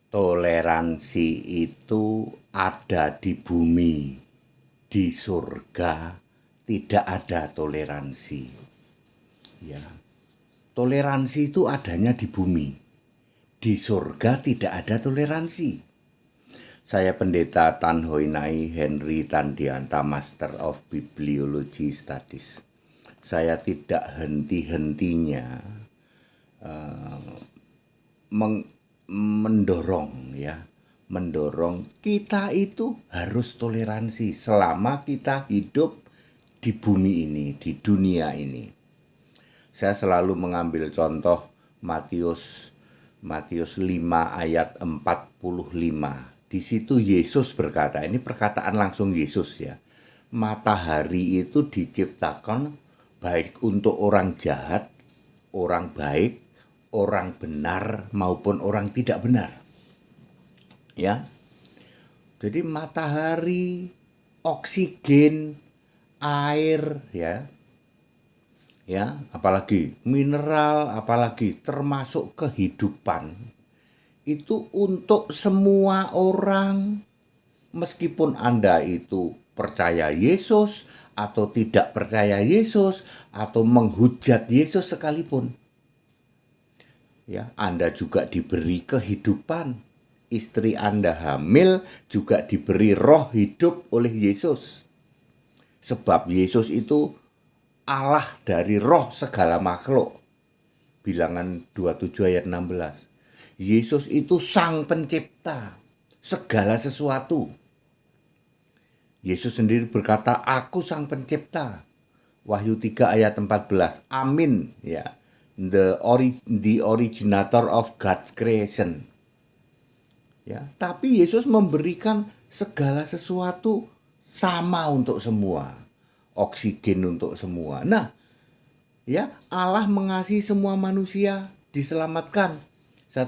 Toleransi itu ada di bumi, di surga tidak ada toleransi. Ya, toleransi itu adanya di bumi, di surga tidak ada toleransi. Saya Pendeta Tan Hoi Nai Henry Tandianta, Master of Bibliology Studies. Saya tidak henti-hentinya mendorong kita itu harus toleransi selama kita hidup di bumi ini, di dunia ini. Saya selalu mengambil contoh Matius 5 ayat 45. Di situ Yesus berkata, ini perkataan langsung Yesus ya. Matahari itu diciptakan baik untuk orang jahat, orang baik, orang benar maupun orang tidak benar. Ya. Jadi matahari, oksigen, air ya. Ya, apalagi mineral, apalagi termasuk kehidupan. Itu untuk semua orang. Meskipun Anda itu percaya Yesus atau tidak percaya Yesus atau menghujat Yesus sekalipun. Ya, Anda juga diberi kehidupan. Istri Anda hamil juga diberi roh hidup oleh Yesus. Sebab Yesus itu Allah dari roh segala makhluk. Bilangan 27 ayat 16. Yesus itu sang pencipta segala sesuatu. Yesus sendiri berkata, aku sang pencipta. Wahyu 3 ayat 14. Amin ya. The originator of God's creation. Ya, tapi Yesus memberikan segala sesuatu sama untuk semua. Oksigen untuk semua. Nah, ya, Allah mengasihi semua manusia diselamatkan. 1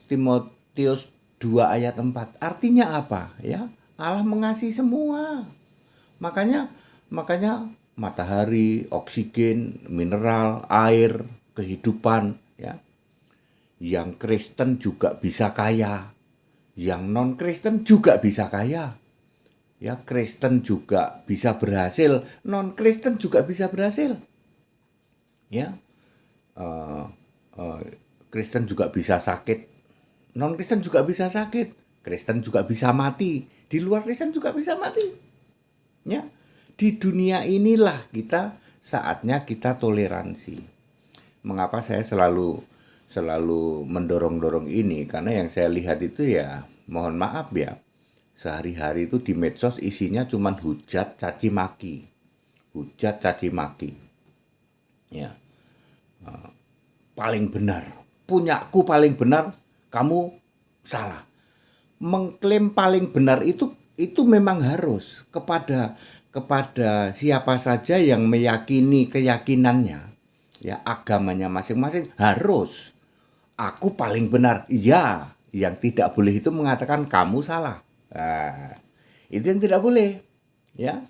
Timotius 2 ayat 4. Artinya apa? Ya, Allah mengasihi semua. Makanya matahari, oksigen, mineral, air, kehidupan ya. Yang Kristen juga bisa kaya. Yang non-Kristen juga bisa kaya. Ya, Kristen juga bisa berhasil, non-Kristen juga bisa berhasil. Ya, Kristen juga bisa sakit, non-Kristen juga bisa sakit, Kristen juga bisa mati, di luar Kristen juga bisa mati. Ya, di dunia inilah saatnya kita toleransi. Mengapa saya selalu mendorong-dorong ini? Karena yang saya lihat itu ya, mohon maaf ya, sehari-hari itu di medsos isinya cuman hujat caci maki. Hujat caci maki. Ya. Paling benar. Punyaku paling benar, kamu salah. Mengklaim paling benar itu memang harus kepada siapa saja yang meyakini keyakinannya. Ya, agamanya masing-masing harus. Aku paling benar. Iya, yang tidak boleh itu mengatakan kamu salah. Nah, itu yang tidak boleh. Ya.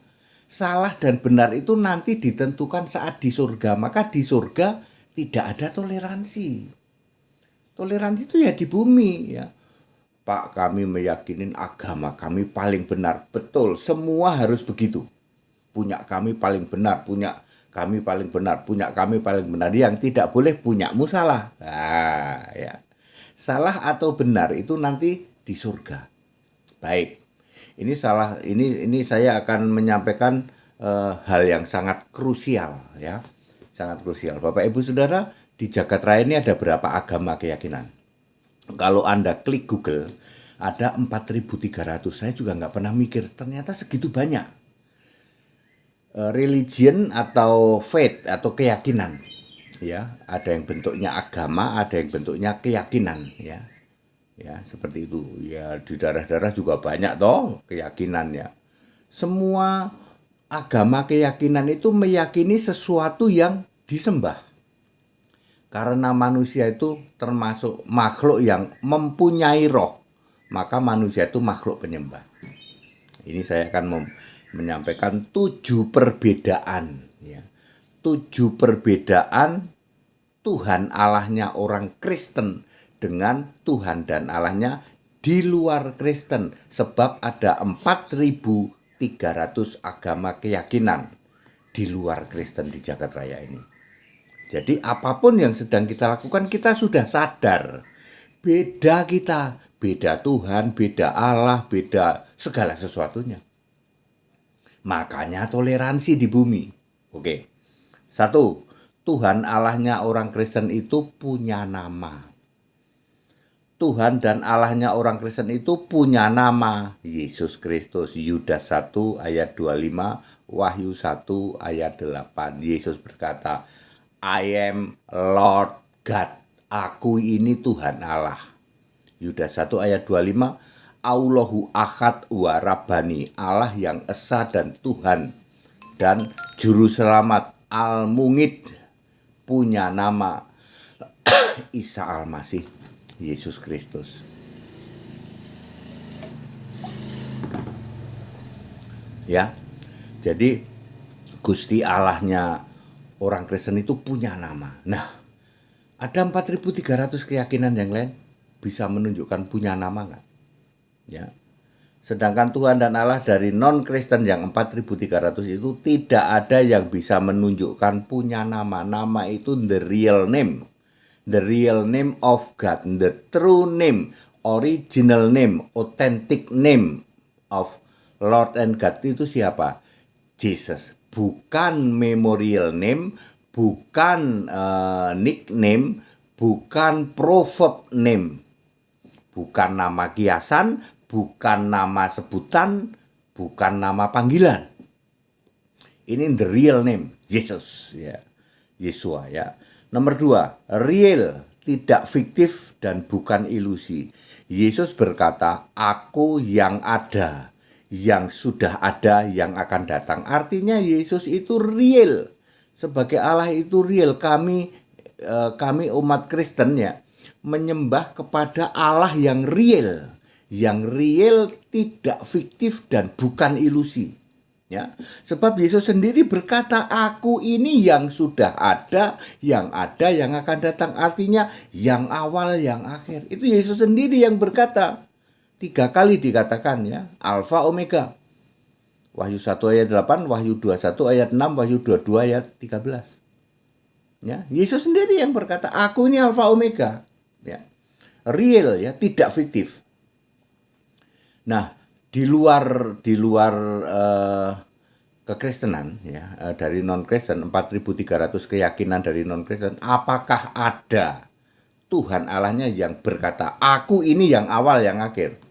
Salah dan benar itu nanti ditentukan saat di surga. Maka di surga tidak ada toleransi. Toleransi itu ya di bumi ya. Pak, kami meyakini agama kami paling benar. Betul, semua harus begitu. Punya kami paling benar, punya kami paling benar, punya kami paling benar. Yang tidak boleh punyamu salah. Nah, ya. Salah atau benar itu nanti di surga. Baik. Ini saya akan menyampaikan hal yang sangat krusial ya. Sangat krusial. Bapak Ibu Saudara, di jagat raya ini ada berapa agama keyakinan? Kalau Anda klik Google, ada 4.300. Saya juga nggak pernah mikir, ternyata segitu banyak. Religion atau faith atau keyakinan. Ya, ada yang bentuknya agama, ada yang bentuknya keyakinan ya. Ya, seperti itu. Ya, di daerah-daerah juga banyak toh keyakinannya. Semua agama keyakinan itu meyakini sesuatu yang disembah. Karena manusia itu termasuk makhluk yang mempunyai roh, maka manusia itu makhluk penyembah. Ini saya akan menyampaikan 7 perbedaan. Ya. 7 perbedaan Tuhan Allahnya orang Kristen dengan Tuhan dan Allahnya di luar Kristen, sebab ada 4.300 agama keyakinan di luar Kristen di jagat raya ini. Jadi apapun yang sedang kita lakukan, kita sudah sadar beda kita, beda Tuhan, beda Allah, beda segala sesuatunya. Makanya toleransi di bumi. Oke. 1, Tuhan Allahnya orang Kristen itu punya nama. Tuhan dan Allahnya orang Kristen itu punya nama. Yesus Kristus, Yudas 1 ayat 25, Wahyu 1 ayat 8. Yesus berkata, I am Lord God. Aku ini Tuhan Allah. Yudas 1 ayat 25, Allahu Ahad wa Rabbani, Allah yang Esa dan Tuhan dan Juru Selamat Al-Mungid, punya nama Isa Al-Masih, Yesus Kristus. Ya, jadi Gusti Allahnya orang Kristen itu punya nama. Nah, ada 4.300 keyakinan yang lain bisa menunjukkan punya nama nggak? Ya. Sedangkan Tuhan dan Allah dari non-Kristen yang 4.300 itu tidak ada yang bisa menunjukkan punya nama. Nama itu the real name. The real name of God. The true name. Original name. Authentic name of Lord and God itu siapa? Jesus. Bukan memorial name. Bukan nickname. Bukan proverb name. Bukan nama kiasan, bukan nama sebutan, bukan nama panggilan. Ini the real name, Yesus, ya. Yesua, ya. Nomor 2, real, tidak fiktif dan bukan ilusi. Yesus berkata, aku yang ada, yang sudah ada, yang akan datang. Artinya Yesus itu real. Sebagai Allah itu real. Kami umat Kristen, ya, menyembah kepada Allah yang real tidak fiktif dan bukan ilusi, ya. Sebab Yesus sendiri berkata, aku ini yang sudah ada, yang akan datang. Artinya yang awal, yang akhir. Itu Yesus sendiri yang berkata. 3 kali dikatakan, ya, Alfa Omega. Wahyu 1 ayat 8, Wahyu 21 ayat 6, Wahyu 22 ayat 13. Ya, Yesus sendiri yang berkata, aku ini Alfa Omega. Ya, real, ya, tidak fiktif. Nah, di luar kekristenan, ya, dari non Kristen 4.300 keyakinan dari non Kristen, apakah ada Tuhan Allahnya yang berkata, aku ini yang awal, yang akhir,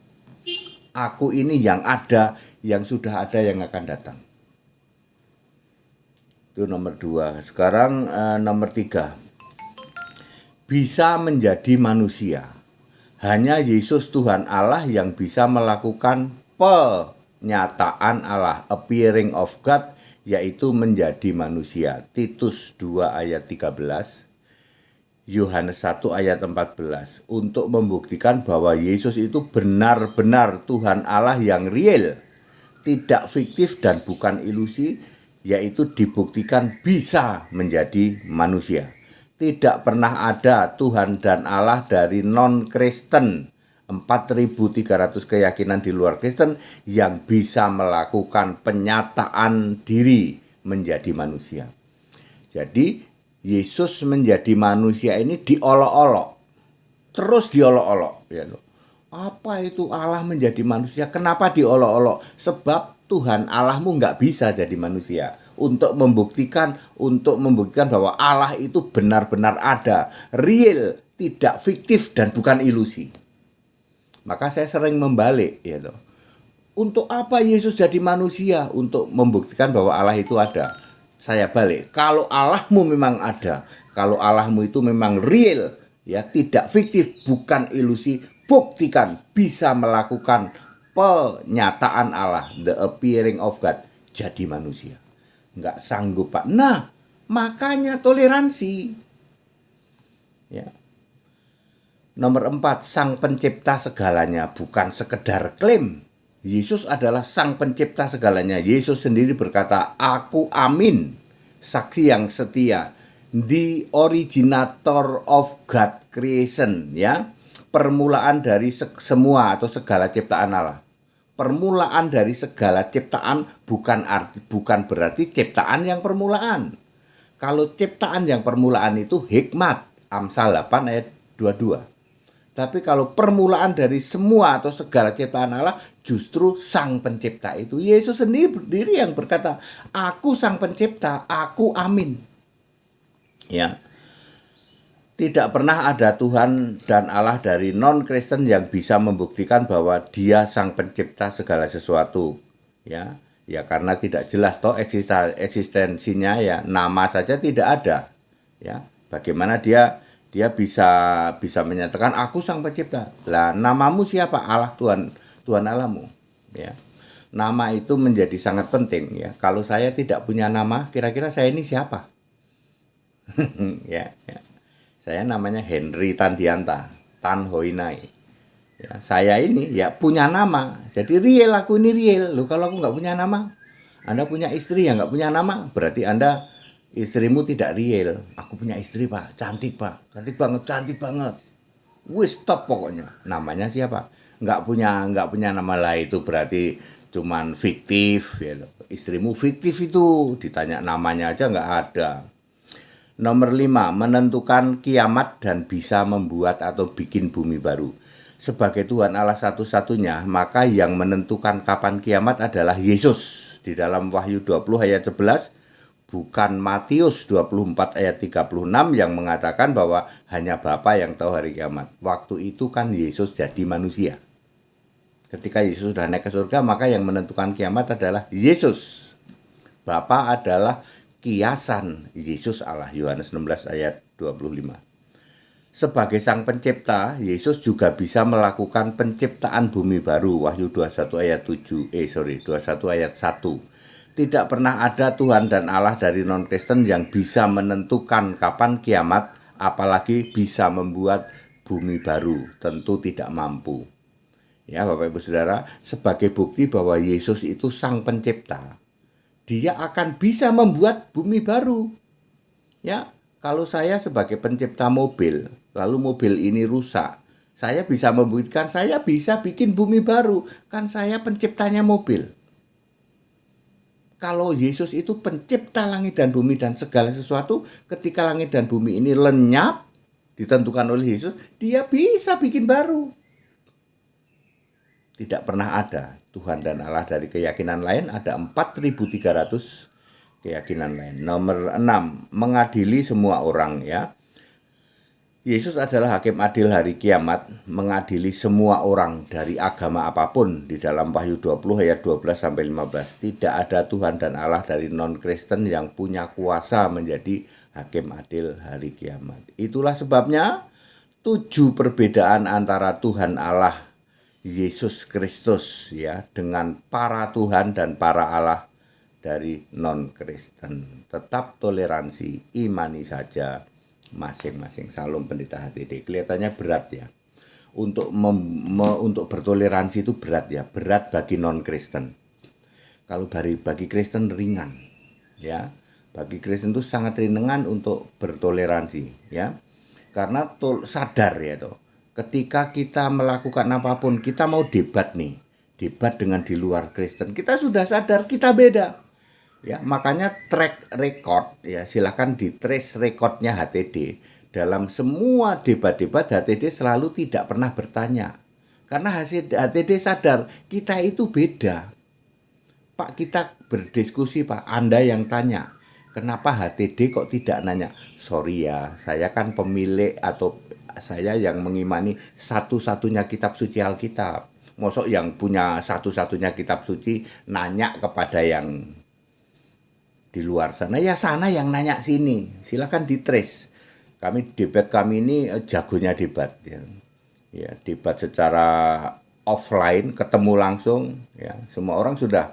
aku ini yang ada, yang sudah ada, yang akan datang? Itu nomor 2. Sekarang nomor 3. Bisa menjadi manusia. Hanya Yesus Tuhan Allah yang bisa melakukan penyataan Allah, appearing of God, yaitu menjadi manusia. Titus 2 ayat 13, Yohanes 1 ayat 14, untuk membuktikan bahwa Yesus itu benar-benar Tuhan Allah yang real, tidak fiktif dan bukan ilusi, yaitu dibuktikan bisa menjadi manusia. Tidak pernah ada Tuhan dan Allah dari non-Kristen 4.300 keyakinan di luar Kristen yang bisa melakukan penyataan diri menjadi manusia. Jadi Yesus menjadi manusia ini diolok-olok, terus diolok-olok, ya loh. Apa itu Allah menjadi manusia? Kenapa diolok-olok? Sebab Tuhan Allahmu nggak bisa jadi manusia. Untuk membuktikan bahwa Allah itu benar-benar ada, real, tidak fiktif dan bukan ilusi. Maka saya sering membalik, ya loh. Untuk apa Yesus jadi manusia? Untuk membuktikan bahwa Allah itu ada. Saya balik, kalau Allahmu memang ada, kalau Allahmu itu memang real, ya, tidak fiktif, bukan ilusi, buktikan bisa melakukan penyataan Allah, the appearing of God, jadi manusia. Nggak sanggup, Pak. Nah, makanya toleransi. Ya. Nomor 4, Sang Pencipta segalanya, bukan sekedar klaim. Yesus adalah Sang Pencipta segalanya. Yesus sendiri berkata, aku amin, saksi yang setia, the originator of God creation, ya. permulaan dari semua atau segala ciptaan Allah. Permulaan dari segala ciptaan bukan berarti ciptaan yang permulaan. Kalau ciptaan yang permulaan itu hikmat, Amsal 8 ayat 22. Tapi kalau permulaan dari semua atau segala ciptaan Allah justru Sang Pencipta itu. Yesus sendiri yang berkata, "Aku Sang Pencipta, aku amin." Ya. Tidak pernah ada Tuhan dan Allah dari non-Kristen yang bisa membuktikan bahwa Dia Sang Pencipta segala sesuatu. Ya, karena tidak jelas toh eksistensinya, ya, nama saja tidak ada. Ya, bagaimana dia bisa menyatakan aku Sang Pencipta? Lah, namamu siapa? Allah, Tuhan Allahmu. Ya. Nama itu menjadi sangat penting, ya. Kalau saya tidak punya nama, kira-kira saya ini siapa? ya. Saya namanya Henry Tandianta, Tan Hoinai. Ya, saya ini ya punya nama, jadi real, aku ini real. Loh, kalau aku nggak punya nama, Anda punya istri yang nggak punya nama, berarti Anda istrimu tidak real. Aku punya istri, Pak, cantik, Pak, cantik banget. Wis stop pokoknya. Namanya siapa? Nggak punya nama lah, itu berarti cuman fiktif. Ya, istrimu fiktif itu, ditanya namanya aja nggak ada. Nomor 5, menentukan kiamat dan bisa membuat atau bikin bumi baru. Sebagai Tuhan Allah satu-satunya, maka yang menentukan kapan kiamat adalah Yesus. Di dalam Wahyu 20 ayat 11, bukan Matius 24 ayat 36 yang mengatakan bahwa hanya Bapa yang tahu hari kiamat. Waktu itu kan Yesus jadi manusia. Ketika Yesus sudah naik ke surga, maka yang menentukan kiamat adalah Yesus. Bapa adalah kiasan Yesus Allah, Yohanes 16 ayat 25. Sebagai Sang Pencipta, Yesus juga bisa melakukan penciptaan bumi baru, Wahyu 21 ayat 21 ayat 1. Tidak pernah ada Tuhan dan Allah dari non-Kristen yang bisa menentukan kapan kiamat, apalagi bisa membuat bumi baru. Tentu tidak mampu. Ya, Bapak Ibu Saudara, sebagai bukti bahwa Yesus itu Sang Pencipta, Dia akan bisa membuat bumi baru. Ya, kalau saya sebagai pencipta mobil, lalu mobil ini rusak, saya bisa membuktikan saya bisa bikin bumi baru. Kan saya penciptanya mobil. Kalau Yesus itu pencipta langit dan bumi dan segala sesuatu, ketika langit dan bumi ini lenyap, ditentukan oleh Yesus, Dia bisa bikin baru. Tidak pernah ada Tuhan dan Allah dari keyakinan lain, ada 4.300 keyakinan lain. Nomor 6, mengadili semua orang, ya. Yesus adalah hakim adil hari kiamat, mengadili semua orang dari agama apapun. Di dalam Wahyu 20 ayat 12 sampai 15, tidak ada Tuhan dan Allah dari non-Kristen yang punya kuasa menjadi hakim adil hari kiamat. Itulah sebabnya 7 perbedaan antara Tuhan Allah Yesus Kristus, ya, dengan para Tuhan dan para Allah dari non-Kristen. Tetap toleransi, imani saja masing-masing. Salam Pendeta HTD. Kelihatannya berat, ya. Untuk bertoleransi itu berat, ya. Berat bagi non-Kristen. Kalau bagi Kristen ringan, ya. Bagi Kristen itu sangat ringan untuk bertoleransi, ya. Karena sadar, ya, toh. Ketika kita melakukan apapun, kita mau debat nih, debat dengan di luar Kristen, kita sudah sadar kita beda, ya. Makanya track record, ya, silakan di trace recordnya HTD. Dalam semua debat-debat HTD selalu tidak pernah bertanya, karena HTD sadar kita itu beda. Pak, kita berdiskusi, Pak, Anda yang tanya, kenapa HTD kok tidak nanya? Sorry ya, saya kan pemilik atau saya yang mengimani satu-satunya kitab suci Alkitab. Mosok yang punya satu-satunya kitab suci nanya kepada yang di luar sana, ya sana yang nanya sini. Silakan ditrace. Kami ini jagonya debat, ya. Ya, debat secara offline, ketemu langsung, ya. Semua orang sudah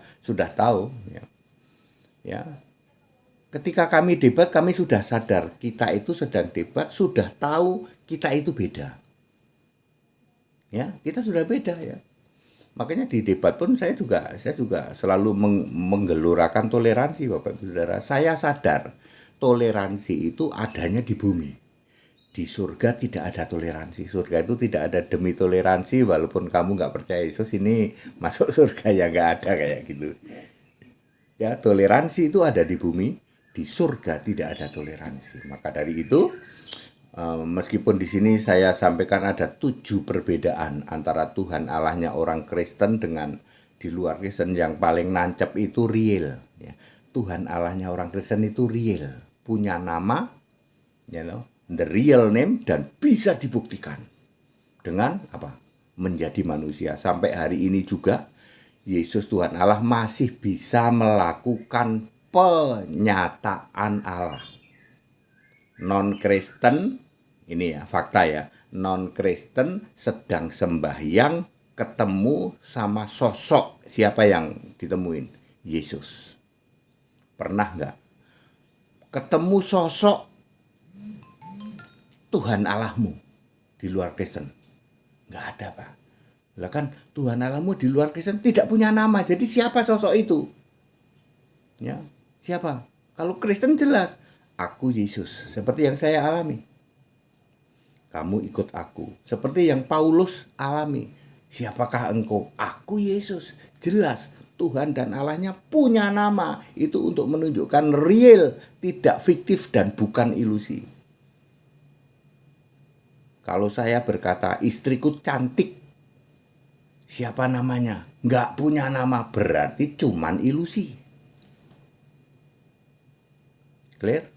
tahu, ya. Ya. Ketika kami debat, kami sudah sadar kita itu sedang debat, sudah tahu kita itu beda. Ya, kita sudah beda, ya. Makanya di debat pun saya juga selalu menggelurakan toleransi, Bapak Ibu Saudara. Saya sadar toleransi itu adanya di bumi. Di surga tidak ada toleransi. Surga itu tidak ada demi toleransi, walaupun kamu nggak percaya Yesus ini masuk surga, ya nggak ada kayak gitu. Ya, toleransi itu ada di bumi, di surga tidak ada toleransi. Maka dari itu, meskipun di sini saya sampaikan ada 7 perbedaan antara Tuhan Allahnya orang Kristen dengan di luar Kristen, yang paling nancep itu real. Ya. Tuhan Allahnya orang Kristen itu real, punya nama, the real name, dan bisa dibuktikan dengan apa? Menjadi manusia. Sampai hari ini juga Yesus Tuhan Allah masih bisa melakukan penyataan Allah. Non-Kristen, ini ya fakta ya, non-Kristen sedang sembahyang ketemu sama sosok. Siapa yang ditemuin? Yesus. Pernah nggak ketemu sosok Tuhan Allahmu di luar Kristen? Nggak ada, Pak. Lah kan Tuhan Allahmu di luar Kristen tidak punya nama. Jadi siapa sosok itu? Ya, siapa? Kalau Kristen jelas, aku Yesus, seperti yang saya alami. Kamu ikut aku, seperti yang Paulus alami. Siapakah engkau? Aku Yesus. Jelas Tuhan dan Allahnya punya nama. Itu untuk menunjukkan real, tidak fiktif dan bukan ilusi. Kalau saya berkata istriku cantik, siapa namanya? Nggak punya nama, berarti cuman ilusi. Clear?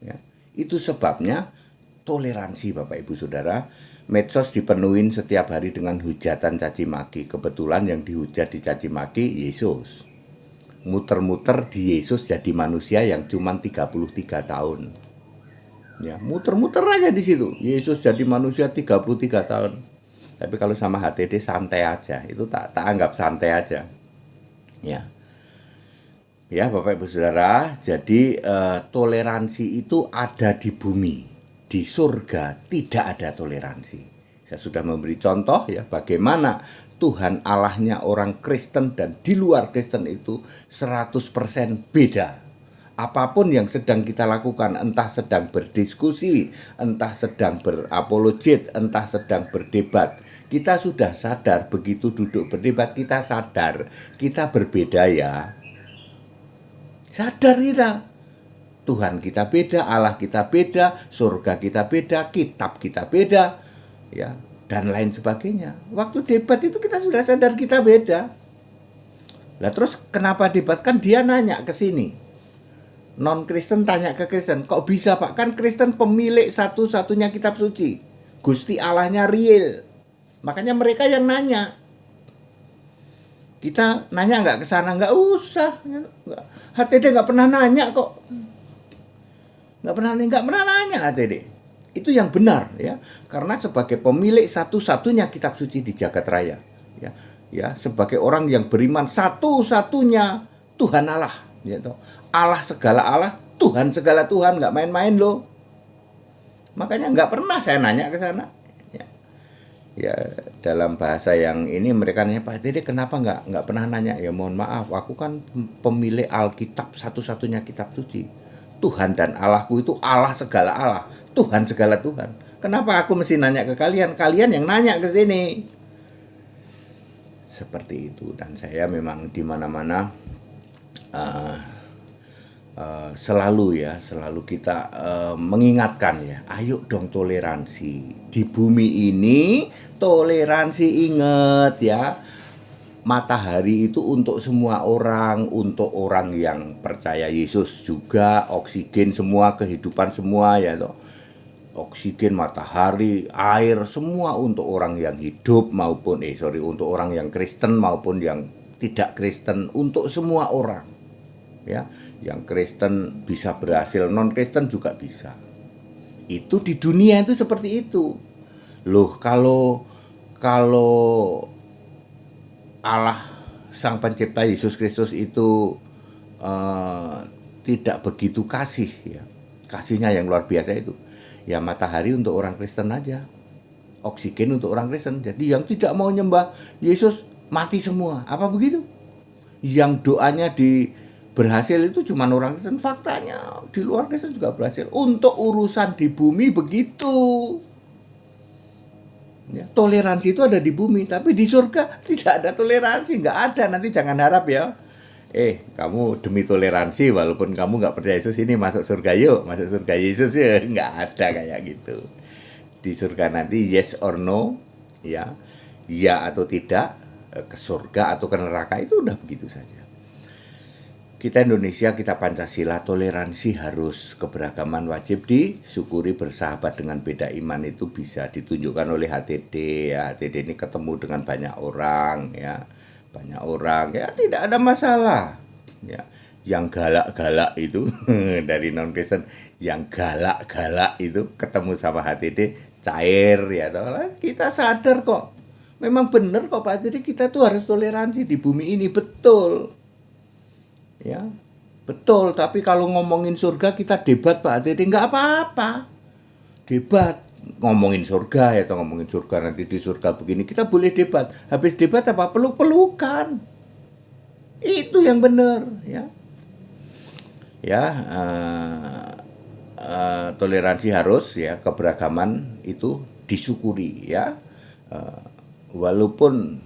Ya. Itu sebabnya toleransi, Bapak Ibu Saudara. Medsos dipenuhin setiap hari dengan hujatan caci maki. Kebetulan yang dihujat dicaci maki Yesus. Muter-muter di Yesus jadi manusia yang cuma 33 tahun. Ya, muter-muter aja di situ. Yesus jadi manusia 33 tahun. Tapi kalau sama HTD santai aja. Itu tak anggap santai aja. Ya. Ya, Bapak Ibu Saudara, jadi toleransi itu ada di bumi. Di surga tidak ada toleransi. Saya sudah memberi contoh ya bagaimana Tuhan Allahnya orang Kristen dan di luar Kristen itu 100% beda. Apapun yang sedang kita lakukan, entah sedang berdiskusi, entah sedang berapologet, entah sedang berdebat, kita sudah sadar begitu duduk berdebat, kita sadar kita berbeda ya. Sadar kita. Tuhan kita beda, Allah kita beda, surga kita beda, kitab kita beda, ya, dan lain sebagainya. Waktu debat itu kita sudah sadar kita beda. Lah terus kenapa debat? Kan dia nanya ke sini. Non-Kristen tanya ke Kristen, kok bisa Pak? Kan Kristen pemilik satu-satunya kitab suci. Gusti Allahnya real. Makanya mereka yang nanya. Kita nanya nggak ke sana? Nggak usah. HTD nggak pernah nanya kok. Nggak pernah nanya HTD. Itu yang benar ya. Karena sebagai pemilik satu-satunya kitab suci di jagat raya. Ya, sebagai orang yang beriman satu-satunya Tuhan Allah. Gitu. Allah segala Allah, Tuhan segala Tuhan, nggak main-main loh. Makanya nggak pernah saya nanya ke sana. Ya, dalam bahasa yang ini mereka nanya, Pak Dede kenapa nggak pernah nanya? Ya mohon maaf, aku kan pemilik Alkitab, satu-satunya kitab suci. Tuhan dan Allahku itu Allah segala Allah, Tuhan segala Tuhan. Kenapa aku mesti nanya ke kalian? Kalian yang nanya ke sini. Seperti itu. Dan saya memang di mana-mana selalu kita mengingatkan ya, ayo dong toleransi. Di bumi ini toleransi, ingat ya. Matahari itu untuk semua orang, untuk orang yang percaya Yesus juga, oksigen semua, kehidupan semua ya toh. Oksigen, matahari, air, semua untuk orang yang hidup maupun untuk orang yang Kristen maupun yang tidak Kristen, untuk semua orang. Ya, yang Kristen bisa berhasil, non-Kristen juga bisa. Itu di dunia itu seperti itu. Loh, kalau Allah Sang Pencipta Yesus Kristus itu tidak begitu kasih ya. Kasihnya yang luar biasa itu. Ya matahari untuk orang Kristen aja. Oksigen untuk orang Kristen. Jadi yang tidak mau nyembah Yesus mati semua. Apa begitu? Yang doanya berhasil itu cuma orang Kristen. Faktanya di luar Kristen juga berhasil. Untuk urusan di bumi begitu. Ya, toleransi itu ada di bumi, tapi di surga tidak ada toleransi, nggak ada. Nanti jangan harap ya. Kamu demi toleransi walaupun kamu nggak percaya Yesus, ini masuk surga yuk, masuk surga Yesus ya, nggak ada kayak gitu. Di surga nanti yes or no, ya atau tidak, ke surga atau ke neraka, itu udah begitu saja. Kita Indonesia, kita Pancasila, toleransi harus, keberagaman wajib disyukuri, bersahabat dengan beda iman itu bisa ditunjukkan oleh HTD ya. HTD ini ketemu dengan banyak orang ya. Banyak orang ya, tidak ada masalah. Ya. Yang galak-galak itu dari non Kristen, yang galak-galak itu ketemu sama HTD cair ya. Kita sadar kok. Memang benar kok Pak, jadi kita tuh harus toleransi di bumi ini, betul. Ya, betul. Tapi kalau ngomongin surga kita debat Pak Dede, nggak apa-apa. Debat ngomongin surga ya, atau ngomongin surga nanti di surga begini, kita boleh debat. Habis debat apa? Peluk-pelukan. Itu yang benar ya. Ya, toleransi harus ya, keberagaman itu disyukuri ya. Walaupun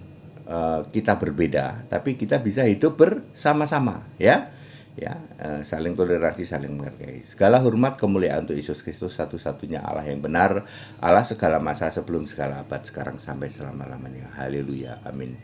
kita berbeda, tapi kita bisa hidup bersama-sama ya. Saling toleransi, saling menghargai. Segala hormat kemuliaan untuk Yesus Kristus, satu-satunya Allah yang benar, Allah segala masa, sebelum segala abad, sekarang sampai selama-lamanya. Haleluya, amin.